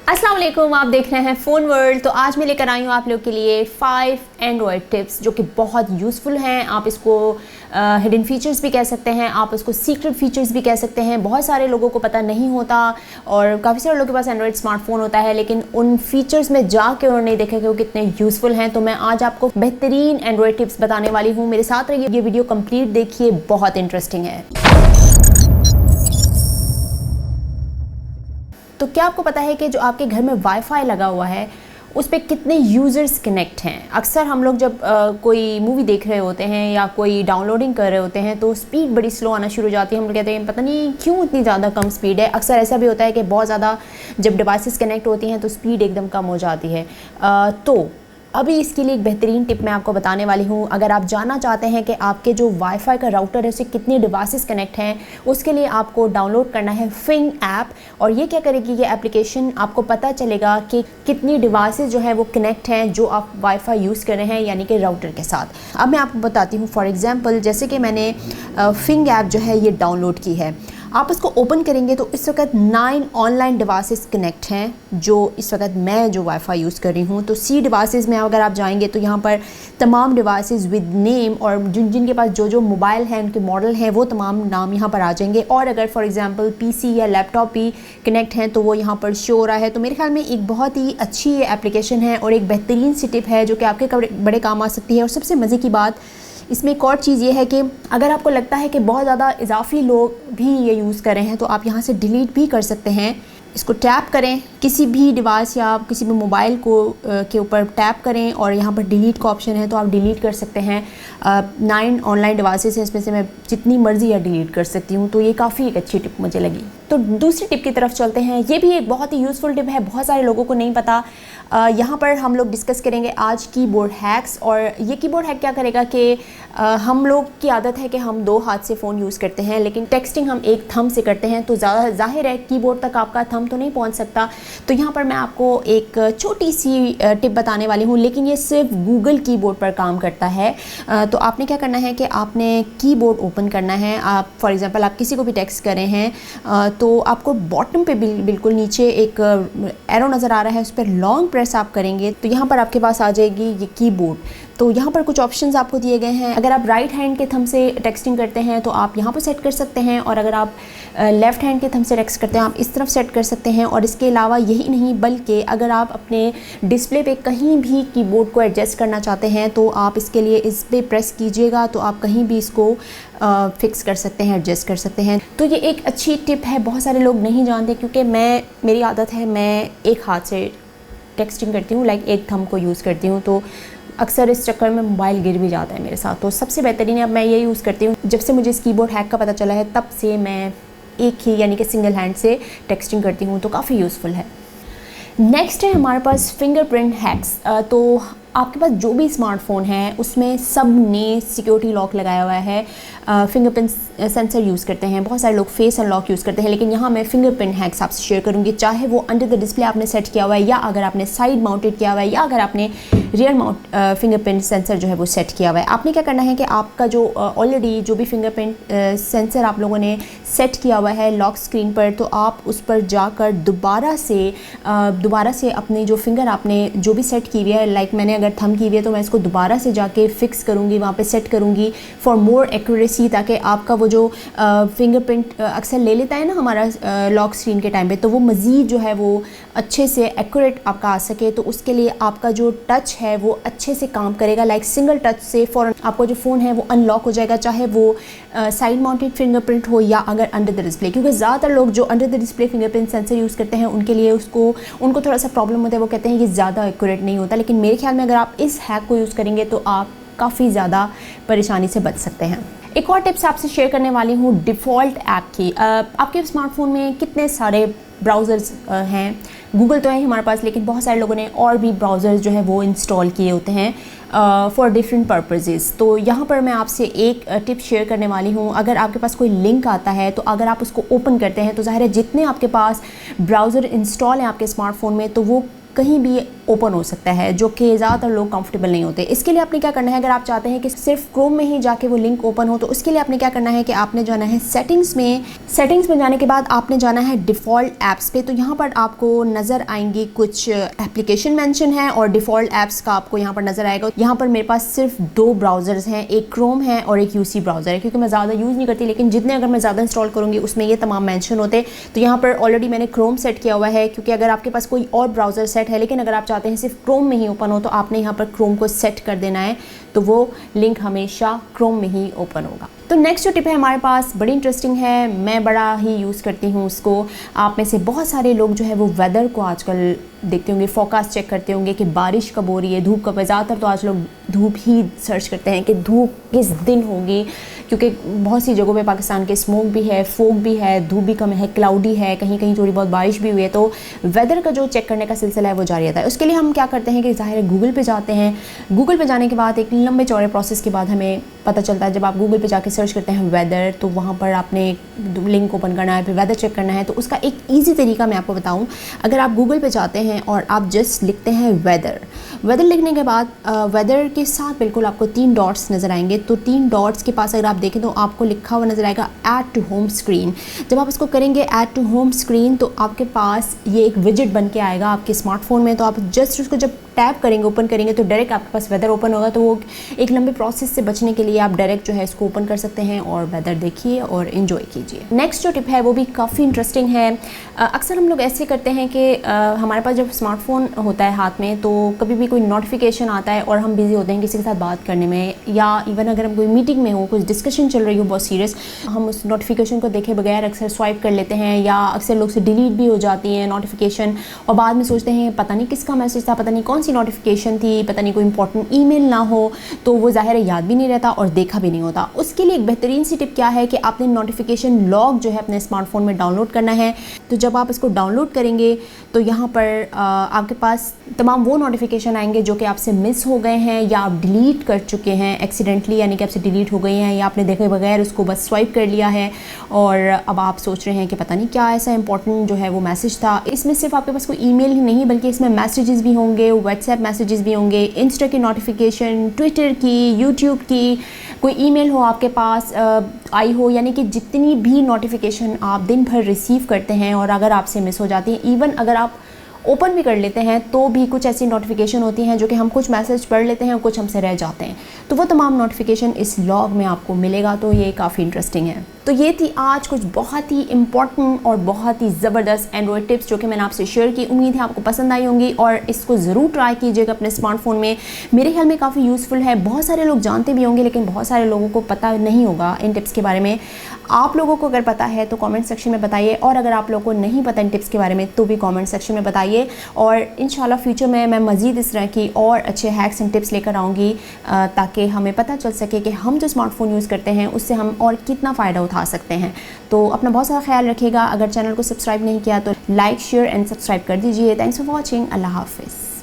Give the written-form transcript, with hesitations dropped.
अस्सलाम वालेकुम, आप देख रहे हैं फ़ोन वर्ल्ड। तो आज मैं लेकर आई हूँ आप लोग के लिए 5 एंड्रॉयड टिप्स जो कि बहुत यूज़फुल हैं। आप इसको हिडन फीचर्स भी कह सकते हैं, आप इसको सीक्रेट फीचर्स भी कह सकते हैं। बहुत सारे लोगों को पता नहीं होता और काफ़ी सारे लोगों के पास एंड्रॉयड स्मार्टफोन होता है, लेकिन उन फीचर्स में जाके उन्होंने नहीं देखा कि वो कितने यूज़फुल हैं। तो मैं आज आपको बेहतरीन एंड्रॉयड टिप्स बताने वाली हूँ। मेरे साथ रहिए, ये वीडियो कंप्लीट देखिए, बहुत इंटरेस्टिंग है। तो क्या आपको पता है कि जो आपके घर में वाईफाई लगा हुआ है उस पर कितने यूज़र्स कनेक्ट हैं? अक्सर हम लोग जब कोई मूवी देख रहे होते हैं या कोई डाउनलोडिंग कर रहे होते हैं तो स्पीड बड़ी स्लो आना शुरू हो जाती है। हम लोग कहते हैं पता नहीं क्यों इतनी ज़्यादा कम स्पीड है। अक्सर ऐसा भी होता है कि बहुत ज़्यादा जब डिवाइसेस कनेक्ट होती हैं तो स्पीड एकदम कम हो जाती है। तो अभी इसके लिए एक बेहतरीन टिप मैं आपको बताने वाली हूँ। अगर आप जानना चाहते हैं कि आपके जो वाईफाई का राउटर है उससे कितने डिवाइसेस कनेक्ट हैं, उसके लिए आपको डाउनलोड करना है फिंग ऐप। और ये क्या करेगी, ये एप्लीकेशन आपको पता चलेगा कि कितनी डिवाइसेस जो है वो कनेक्ट हैं जो आप वाईफाई यूज़ कर रहे हैं, यानी कि राउटर के साथ। अब मैं आपको बताती हूँ। फॉर एग्ज़ाम्पल, जैसे कि मैंने फिंग ऐप जो है ये डाउनलोड की है। आप इसको ओपन करेंगे तो इस वक्त 9 ऑनलाइन डिवाइसेस कनेक्ट हैं जो इस वक्त मैं जो वाईफाई यूज़ कर रही हूँ। तो सी डिवाइसेस में अगर आप जाएंगे तो यहाँ पर तमाम डिवाइसेस विद नेम और जिनके पास जो मोबाइल हैं, उनके मॉडल हैं, वो तमाम नाम यहाँ पर आ जाएंगे। और अगर फॉर एग्जांपल पीसी या लैपटॉप भी कनेक्ट हैं तो वो यहाँ पर शो हो रहा है। तो मेरे ख्याल में एक बहुत ही अच्छी एप्लीकेशन है और एक बेहतरीन सी टिप है जो कि आपके बड़े काम आ सकती है। और सबसे मज़े की बात इसमें एक और चीज़ ये है कि अगर आपको लगता है कि बहुत ज़्यादा इजाफी लोग भी ये यूज़ कर रहे हैं तो आप यहाँ से डिलीट भी कर सकते हैं। इसको टैप करें, किसी भी डिवाइस या किसी भी मोबाइल को के ऊपर टैप करें और यहाँ पर डिलीट का ऑप्शन है तो आप डिलीट कर सकते हैं। 9 ऑनलाइन डिवाइसेस हैं, इसमें से मैं जितनी मर्ज़ी या डिलीट कर सकती हूँ। तो ये काफ़ी एक अच्छी टिप मुझे लगी। तो दूसरी टिप की तरफ चलते हैं। ये भी एक बहुत ही यूज़फुल टिप है, बहुत सारे लोगों को नहीं पता। यहाँ पर हम लोग डिस्कस करेंगे आज कीबोर्ड हैक्स। और ये कीबोर्ड हैक क्या करेगा कि हम लोग की आदत है कि हम 2 हाथ से फ़ोन यूज़ करते हैं, लेकिन टेक्सटिंग हम एक थंब से करते हैं। तो ज़्यादा जाहिर है कीबोर्ड तक आपका थंब तो नहीं पहुँच सकता। तो यहाँ पर मैं आपको एक छोटी सी टिप बताने वाली हूँ, लेकिन ये सिर्फ गूगल कीबोर्ड पर काम करता है। तो आपने क्या करना है कि आपने कीबोर्ड ओपन करना है। आप फॉर एग्ज़ाम्पल आप किसी को भी टेक्स्ट कर रहे हैं तो आपको बॉटम पे बिल्कुल नीचे एक एरो नज़र आ रहा है, उस पर लॉन्ग प्रेस आप करेंगे तो यहाँ पर आपके पास आ जाएगी ये कीबोर्ड। तो यहाँ पर कुछ ऑप्शंस आपको दिए गए हैं। अगर आप राइट हैंड के थंब से टेक्सटिंग करते हैं तो आप यहाँ पर सेट कर सकते हैं, और अगर आप लेफ़्ट हैंड के थंब से टेक्स्ट करते हैं आप इस तरफ सेट कर सकते हैं। और इसके अलावा यही नहीं, बल्कि अगर आप अपने डिस्प्ले पे कहीं भी कीबोर्ड को एडजस्ट करना चाहते हैं तो आप इसके लिए इस पर प्रेस कीजिएगा तो आप कहीं भी इसको फिक्स कर सकते हैं, एडजस्ट कर सकते हैं। तो ये एक अच्छी टिप है, बहुत सारे लोग नहीं जानते, क्योंकि मेरी आदत है मैं एक हाथ से टेक्सटिंग करती हूँ, लाइक एक थंब को यूज़ करती हूँ। तो अक्सर इस चक्कर में मोबाइल गिर भी जाता है मेरे साथ। तो सबसे बेहतरीन अब मैं ये यूज़ करती हूँ। जब से मुझे इस कीबोर्ड हैक का पता चला है तब से मैं एक ही यानी कि सिंगल हैंड से टेक्सटिंग करती हूँ, तो काफ़ी यूज़फुल है। नेक्स्ट है हमारे पास फिंगरप्रिंट हैक्स। तो आपके पास जो भी स्मार्टफ़ोन है उसमें सब ने सिक्योरिटी लॉक लगाया हुआ है, फिंगरप्रिंट सेंसर यूज़ करते हैं। बहुत सारे लोग फेस अनलॉक यूज़ करते हैं, लेकिन यहाँ मैं फिंगरप्रिंट हैक्स आपसे शेयर करूँगी। चाहे वो अंडर द डिस्प्ले आपने सेट किया हुआ है, या अगर आपने साइड माउंटेड किया हुआ है, या अगर आपने रियर माउंट फिंगरप्रिंट सेंसर जो है वो सेट किया हुआ है। आपने क्या करना है कि आपका जो ऑलरेडी जो भी फिंगरप्रिंट सेंसर आप लोगों ने सेट किया हुआ है लॉक स्क्रीन पर, तो आप उस पर जाकर दोबारा से अपनी जो फिंगर आपने जो भी सेट की हुई है, लाइक मैंने अगर थंब की हुई है तो मैं इसको दोबारा से जाके फिक्स करूँगी, वहाँ पे सेट करूँगी फॉर मोर एक्यूरेसी, ताकि आपका वो जो फिंगरप्रिंट अक्सर ले लेता है ना हमारा लॉक स्क्रीन के टाइम पे, तो वो मज़ीद जो है वो अच्छे से एक्यूरेट आपका आ सके। तो उसके लिए आपका जो टच है वो अच्छे से काम करेगा, लाइक सिंगल टच से फ़ौरन आपका जो फ़ोन है वो अनलॉक हो जाएगा, चाहे वो साइड माउंटेड फिंगरप्रिंट हो या अगर अंडर द डिस्प्ले। क्योंकि ज़्यादातर लोग जो under the display fingerprint sensor use करते हैं उनके लिए उनको थोड़ा सा प्रॉब्लम होता है, वो कहते हैं ये ज़्यादा एक्यूरेट नहीं होता। लेकिन मेरे ख्याल में अगर आप इस हैक को यूज़ करेंगे तो आप काफ़ी ज़्यादा परेशानी से बच सकते हैं। एक और टिप्स आपसे शेयर करने वाली हूँ डिफ़ॉल्ट ऐप की। आपके स्मार्टफोन में कितने सारे ब्राउज़र्स हैं? गूगल तो है हमारे पास, लेकिन बहुत सारे लोगों ने और भी ब्राउज़र्स जो है वो इंस्टॉल किए होते हैं फॉर डिफरेंट पर्पसेस। तो यहाँ पर मैं आपसे एक टिप शेयर करने वाली हूँ। अगर आपके पास कोई लिंक आता है तो अगर आप उसको ओपन करते हैं तो ज़ाहिर है जितने आपके पास ब्राउज़र इंस्टॉल हैं आपके स्मार्टफोन में, तो वो कहीं भी ओपन हो सकता है, जो कि ज़्यादातर लोग कंफर्टेबल नहीं होते। इसके लिए आपने क्या करना है, अगर आप चाहते हैं कि सिर्फ क्रोम में ही जाके वो लिंक ओपन हो, तो उसके लिए आपने क्या करना है कि आपने जाना है सेटिंग्स में जाने के बाद आपने जाना है डिफ़ॉल्ट ऐप्स पे। तो यहाँ पर आपको नज़र आएंगी कुछ एप्लीकेशन मेंशन है और डिफ़ॉल्ट ऐप्स का आपको यहाँ पर नज़र आएगा। यहाँ पर मेरे पास सिर्फ 2 ब्राउज़र्स हैं, एक क्रोम है और एक यूसी ब्राउज़र है, क्योंकि मैं ज़्यादा यूज़ नहीं करती, लेकिन जितने अगर मैं ज़्यादा इंस्टॉल करूँगी उसमें ये तमाम मेंशन होते। तो यहाँ पर ऑलरेडी मैंने क्रोम सेट किया हुआ है, क्योंकि अगर आपके पास कोई और ब्राउज़र सेट है लेकिन अगर आप चाहते हैं सिर्फ क्रोम में ही ओपन हो, तो आपने यहाँ पर क्रोम को सेट कर देना है, तो वो लिंक हमेशा क्रोम में ही ओपन होगा। तो नेक्स्ट जो टिप है हमारे पास बड़ी इंटरेस्टिंग है, मैं बड़ा ही यूज़ करती हूँ उसको। आप में से बहुत सारे लोग जो है वो वेदर को आजकल देखते होंगे, फोरकास्ट चेक करते होंगे कि बारिश कब हो रही है, धूप कब है। ज़्यादातर तो आज लोग धूप ही सर्च करते हैं कि धूप किस दिन होगी, क्योंकि बहुत सी जगहों पे पाकिस्तान के स्मोक भी है, फोग भी है, धूप भी कम है, क्लाउडी है, कहीं कहीं थोड़ी बहुत बारिश भी हुई है। तो वेदर का जो चेक करने का सिलसिला है वो जारी रहता है। उसके लिए हम क्या करते हैं कि ज़ाहिर है गूगल पे जाते हैं। गूगल पे जाने के बाद एक लंबे चौड़े प्रोसेस के बाद हमें पता चलता है, जब आप गूगल पे जाके सर्च करते हैं वेदर, तो वहाँ पर आपने लिंक ओपन करना है, फिर वेदर चेक करना है। तो उसका एक ईजी तरीका मैं आपको बताऊँ, अगर आप गूगल पे जाते हैं और आप जस्ट लिखते हैं वेदर लिखने के बाद वेदर के साथ बिल्कुल आपको 3 डॉट्स नज़र आएंगे। तो 3 डॉट्स के पास अगर आप देखें तो आपको लिखा हुआ नज़र आएगा ऐड टू होम स्क्रीन। जब आप इसको करेंगे ऐड टू होम स्क्रीन, तो आपके पास ये एक विजेट बन के आएगा आपके स्मार्टफोन में। तो आप जस्ट उसको जब टैप करेंगे, ओपन करेंगे, तो डायरेक्ट आपके पास वेदर ओपन होगा। तो वो एक लंबे प्रोसेस से बचने के लिए आप डायरेक्ट जो है इसको ओपन कर सकते हैं और वेदर देखिए और इन्जॉय कीजिए। नेक्स्ट जो टिप है वो भी काफ़ी इंटरेस्टिंग है। अक्सर हम लोग ऐसे करते हैं कि हमारे पास जब स्मार्टफोन होता है हाथ में, तो कभी भी कोई नोटिफिकेशन आता है और हम बिज़ी होते हैं किसी के साथ बात करने में, या इवन अगर हम कोई मीटिंग में हो, कुछ डिस्कशन चल रही हो बहुत सीरियस, हम उस नोटिफिकेशन को देखे बगैर अक्सर स्वाइप कर लेते हैं, या अक्सर लोग से डिलीट भी हो जाती हैं नोटिफिकेशन, और बाद में सोचते हैं पता नहीं किसका मैसेज था, पता नहीं कौन सी नोटिफिकेशन थी, पता नहीं कोई इंपॉर्टेंट ईमेल ना हो, तो वो ज़ाहिर है याद भी नहीं रहता और देखा भी नहीं होता। उसके लिए एक बेहतरीन सी टिप क्या है कि आपने नोटिफिकेशन लॉग जो है अपने स्मार्टफोन में डाउनलोड करना है। तो जब आप इसको डाउनलोड करेंगे तो यहाँ पर आपके पास तमाम वो नोटिफिकेशन आएंगे जो कि आपसे मिस हो गए हैं या आप डिलीट कर चुके हैं एक्सीडेंटली, यानी कि आपसे डिलीट हो गई हैं, या आपने देखे बगैर उसको बस स्वाइप कर लिया है और अब आप सोच रहे हैं कि पता नहीं क्या ऐसा इंपॉर्टेंट जो है वो मैसेज था। इसमें सिर्फ आपके पास कोई ईमेल ही नहीं, बल्कि इसमें मैसेजेस भी होंगे, व्हाट्सएप मैसेजेस भी होंगे, इंस्टा की नोटिफिकेशन, ट्विटर की, यूट्यूब की, कोई ईमेल हो आपके पास आई हो, यानी कि जितनी भी नोटिफिकेशन आप दिन भर रिसीव करते हैं और अगर आपसे मिस हो जाती हैं, इवन अगर आप ओपन भी कर लेते हैं तो भी कुछ ऐसी नोटिफिकेशन होती हैं जो कि हम कुछ मैसेज पढ़ लेते हैं और कुछ हमसे रह जाते हैं, तो वो तमाम नोटिफिकेशन इस लॉग में आपको मिलेगा। तो ये काफ़ी इंटरेस्टिंग है। तो ये थी आज कुछ बहुत ही इंपॉर्टेंट और बहुत ही ज़बरदस्त एंड्रॉयड टिप्स जो कि मैंने आपसे शेयर की। उम्मीद है आपको पसंद आई होंगी और इसको ज़रूर ट्राई कीजिएगा अपने स्मार्टफोन में। मेरे ख्याल में काफ़ी यूज़फुल है। बहुत सारे लोग जानते भी होंगे लेकिन बहुत सारे लोगों को पता नहीं होगा इन टिप्स के बारे में। आप लोगों को अगर पता है तो कमेंट सेक्शन में बताइए, और अगर आप लोगों को नहीं पता इन टिप्स के बारे में तो भी कमेंट सेक्शन में बताइए। और इंशाल्लाह फ्यूचर में मैं मज़ीद इस तरह की और अच्छे हैक्स एंड टिप्स लेकर आऊँगी, ताकि हमें पता चल सके कि हम जो स्मार्टफोन यूज़ करते हैं उससे हम और कितना फ़ायदा उठा सकते हैं। तो अपना बहुत सारा ख्याल रखिएगा। अगर चैनल को सब्सक्राइब नहीं किया तो लाइक, शेयर एंड सब्सक्राइब कर दीजिए। Thanks for watching. अल्लाह हाफिज़।